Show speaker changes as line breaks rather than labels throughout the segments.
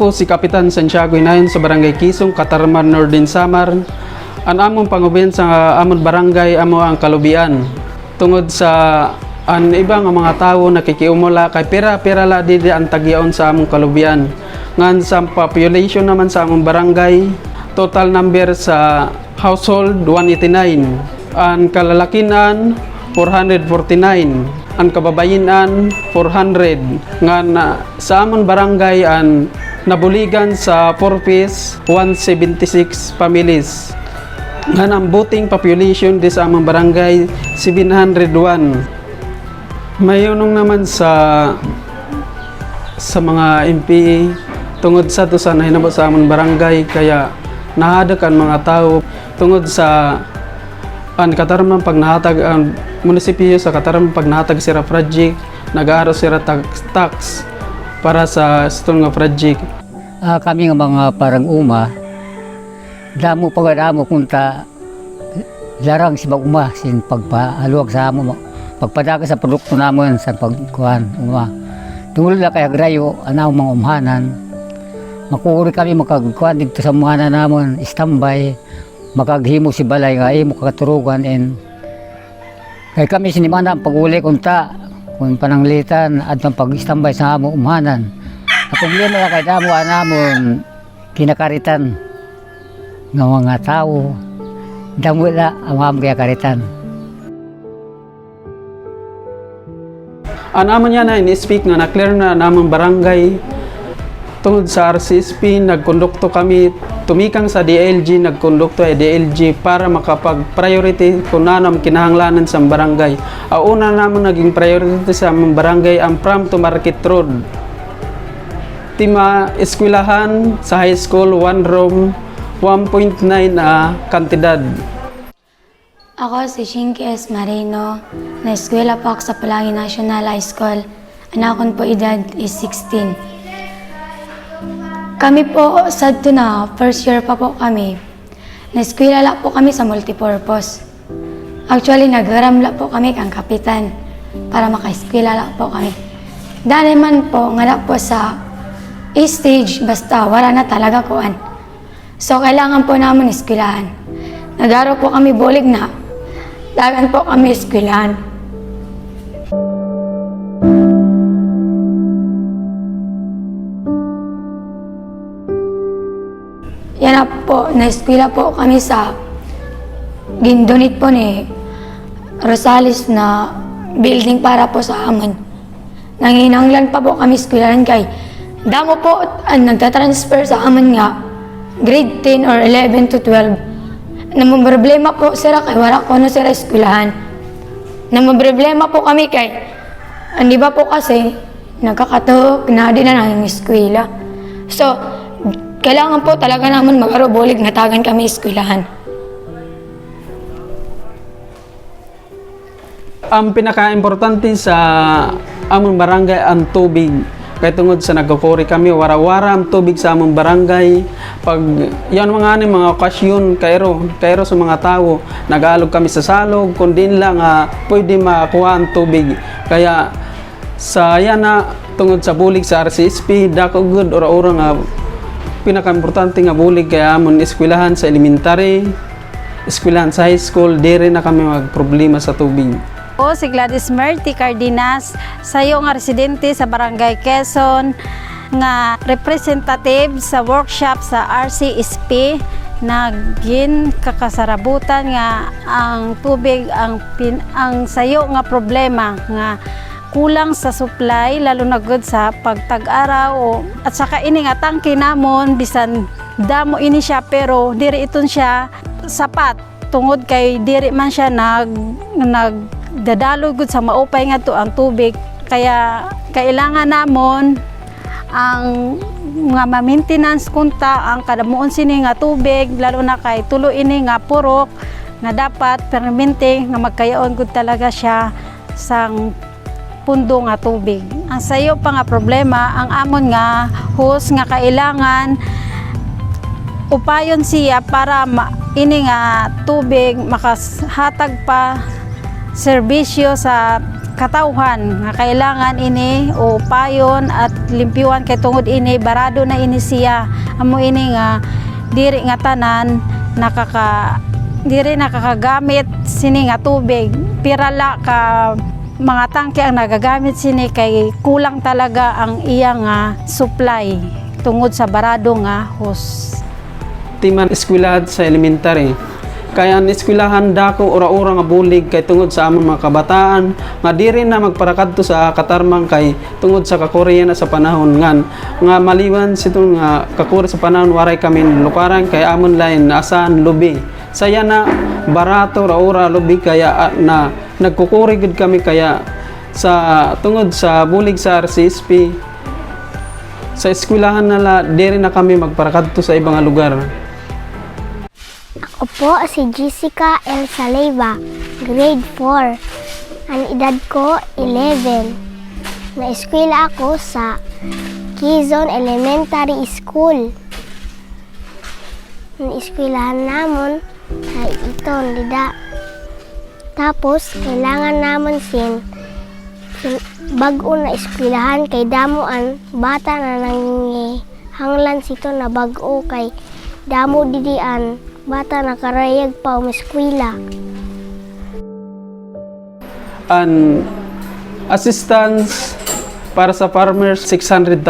Ako si Kapitan Santiago Inayon sa Barangay Kisong, Katarman, Northern Samar. Ang among pangubayan sa among barangay amo ang kalubian. Tungod sa ang ibang mga tao nakikiumula kay pira-pira la di ang tagyaon sa among kalubian. Ngan sa population naman sa among barangay, total number sa household 189. Ang kalalakinan 449. Ang kababayinan 400. Ngan sa among barangay ang nabuligan sa Porpis 176 families. Ngan ang voting population di sa among barangay 701. Mayunong naman sa mga MP tungod sa to sa nahinabo sa among barangay kaya nahadak ang mga tao tungod sa ang Katarman pag nahatag ang munisipyo sa Katarman pag nahatag sira project nag-aaro sira tax para sa stone nga project.
Kami nga mga parang uma damo pagdamo kunta larang si uma sin pagpaaluwag sa amo pagpadaka sa produkto namon sa pagkuhan uma tungod la kay agrayo anaw mga umhanan makuri kami makagkuhan dito sa umhanan namon standby makaghimo si balay nga imo kakaturugan and kay kami sinimana pag-uli kunta kung pananglitan at pag-standby sa amo umhanan ang problema la kay damo namon kinakaritan ng mga tao damo la ang among kinakaritan.
Ang naman yan na in-speak nga na-clear na namang barangay tungod sa RCSP, nagkondukto kami, tumikang sa DLG, nagkondukto ay DLG para makapag-priority kung nanam kinahanglanan sa barangay. Ang una naman naging priority sa among barangay ang Pram to Market Road. Tima eskwelahan sa high school, 1 room, 1.9 kantidad.
Ako si Shinky S. Marino, na-eskwela po ako sa Pulangi National High School. Anakon po edad is 16. Kami po, sad to na, first year pa po kami. Na-eskwela lang po kami sa multipurpose. Actually, nagharamla po kami kang kapitan para maka-eskwela lang po kami. Dahil man po, nga po sa stage, basta wala na talaga kuan. So, kailangan po namin eskwelahan. Nagaro po kami bulig na dagan po kami eskwelahan. Yan na po, na-eskwela po kami sa gindonate po ni Rosales na building para po sa amin. Nanginanglan pa po kami eskwelahan kay damo po nagtatransfer sa amin nga grade 10 or 11 to 12. Namang problema po sila kay wala ko na sila eskwelahan. Namang problema po kami kay hindi ba po kasi nagkakatuhok na din na ng eskwela. So, kailangan po talaga naman mag-arobolig na tagan kami eskwelahan.
Ang pinaka-importante sa among barangay ang tubig. Kaya tungod sa nagkukuri kami, wara-wara ang tubig sa among barangay. Pag yan mga okasyon, kairo sa mga tao, nag-aalog kami sa salog, kundi lang pwede makuha ang tubig. Kaya sa yan na tungod sa bulig sa RCSP, dako good ora-ora nga pinaka-importante nga bulig kaya amon eskwelahan sa elementary, eskwelahan sa high school, dire na kami magproblema sa tubig.
Ako si Gladys Merty Cardenas, sayo nga residente sa Barangay Quezon, nga representative sa workshop sa RCSP, naging kakasarabutan nga ang tubig ang sayo nga problema nga kulang sa supply lalo na gud sa pagtag-araw at saka ini nga tangke namon bisan damo ini siya pero diri iton siya sapat tungod kay diri man siya nagdadalo gud sa maupay nga to ang tubig kaya kailangan namon ang mga ma-maintenance kunta ang kadamuon sini nga tubig lalo na kay tulo ini nga purok nga dapat permanente nga magkayaon gud talaga siya sang pundo nga tubig. Ang sayo pa nga problema ang amon nga hose nga kailangan upayon siya para ini nga tubig makahatag pa serbisyo sa katawhan nga kailangan ini o payon at limpyuan kay tungod ini barado na ini siya. Amo ini nga diri nga tanan diri nakakagamit sini nga tubig. Pirala ka mga tangke ang nagagamit sini kay kulang talaga ang iya nga supply tungod sa barado nga hose.
Timan eskwelahan sa elementary. Kaya ang eskwelahan dako ura-ura nga bulig kay tungod sa among mga kabataan nga diri na magparakadto sa katarmang kay tungod sa kakorya na sa panahon nga maliwan sitong nga kakuri sa panahon waray kami lukaran kay amon lain asan lubi. Saya na barato ra-ura lubi kaya na nagkukuri gid kami kaya sa tungod sa bulig sa RCSP sa eskwelahan nala diri na kami magparakadto sa ibang lugar.
Ako po si Jessica El Saleva, grade 4. Ang edad ko 11. Na-eskwela ako sa Quezon Elementary School. Ang eskwelahan namon ay ito, Lida. Tapos, kailangan namon bago na eskwelahan kay damuan, bata na nanghanglan sito na bago kay damo didian. Bata nakarayag pa umiskwela.
An assistance para sa farmers 600,000.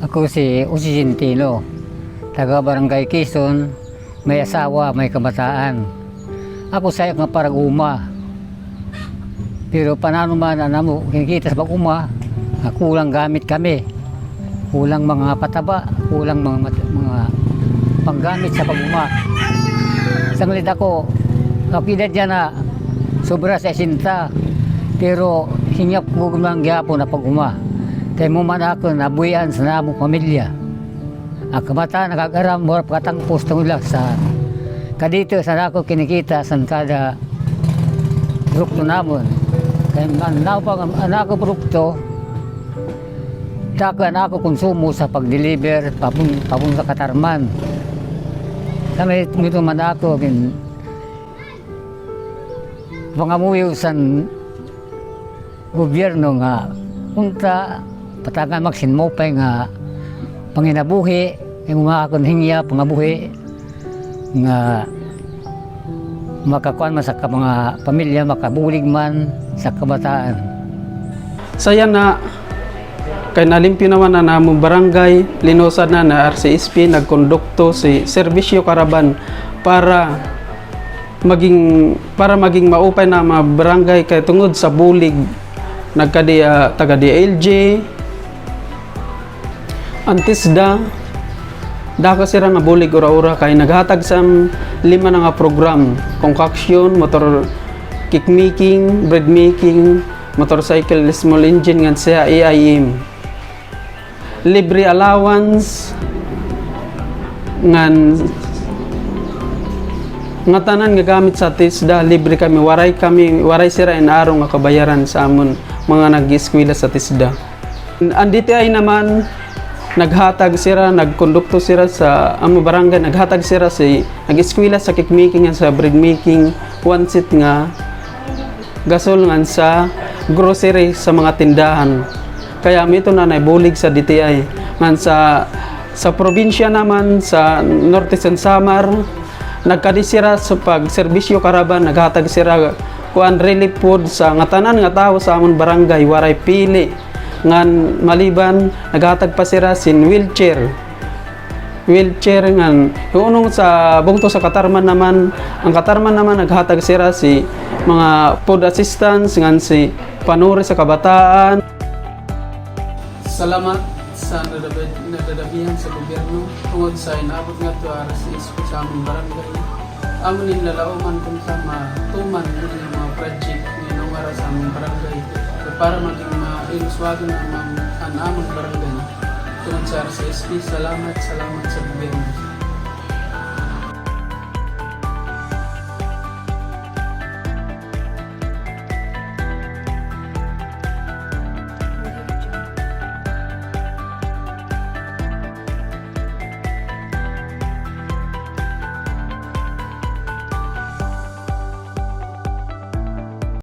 Ako si Usi Gentilo, taga Barangay Quezon, may asawa, may kabataan. Ako sayo nga parang uma. Pero panano man mo, kinikita sa pag-uma, kulang gamit kami. Kulang mga pataba, kulang mga panggamit sa pag-uma. Sanglit ako, kapilad dyan na sobra sa esinta, pero hinyap ko lang gyapon na pag-uma. Kaya mo man ako nabuyan sa namong pamilya. Ang kamata nakagaram mo pakatang postong lang sa kadito sa ako kinikita sa kada produkto namon. Kaya anak ko produkto, dako anak ko konsumo sa pag-deliver papun sa Katarman. Kami ito man ako pangamuyo sa gobyerno nga punta patagan magsinmopay nga panginabuhi yung mga akong hingya pangabuhi nga makakuan man sa mga pamilya makabulig man sa kabataan.
Saya na kay nalimpyo naman na namong barangay, linusan na RCSP nagkondukto si Serbisyo Karaban para maging maupay na mga barangay kay tungod sa bulig nagkadi taga DLG antisda dako sira nga bulig ura-ura kay naghatag sa 5 na nga program concoction, motor cake making, bread making, motorcycle small engine nga siya AIM. Libre allowance nga tanan nga gamit sa TISDA libre kami waray sira inaro nga kabayaran sa amon mga nag-eskwela sa TISDA. Ang DTI naman naghatag sira nagkondukto sira sa amo barangay naghatag sira si nag-eskwela sa cake making sa bread making one seat nga gasol nga sa grocery sa mga tindahan. Kaya ito na naibulig sa DTI. Man sa probinsya naman, sa Norte San Samar, nagkadisira sa pag-serbisyo Karaban, naghatag sira kuan relief food sa ngatanan nga tao sa amon barangay, waray pili. Ngan maliban, naghatag pa sira sin wheelchair. Wheelchair ngan, unong sa bungto sa Katarman naman, ang Katarman naman naghatag sira si mga food assistance, ngan si panuri sa kabataan. Salamat sa nadadabihan sa gobyerno tungod sa inaabot nga ito RCSP sa aming barangay. Amon nilalauman kung sa matuman ng mga project ng ara sa aming barangay para maging mailuswagan ang aming barangay tungod sa RCSP. Salamat sa gobyerno.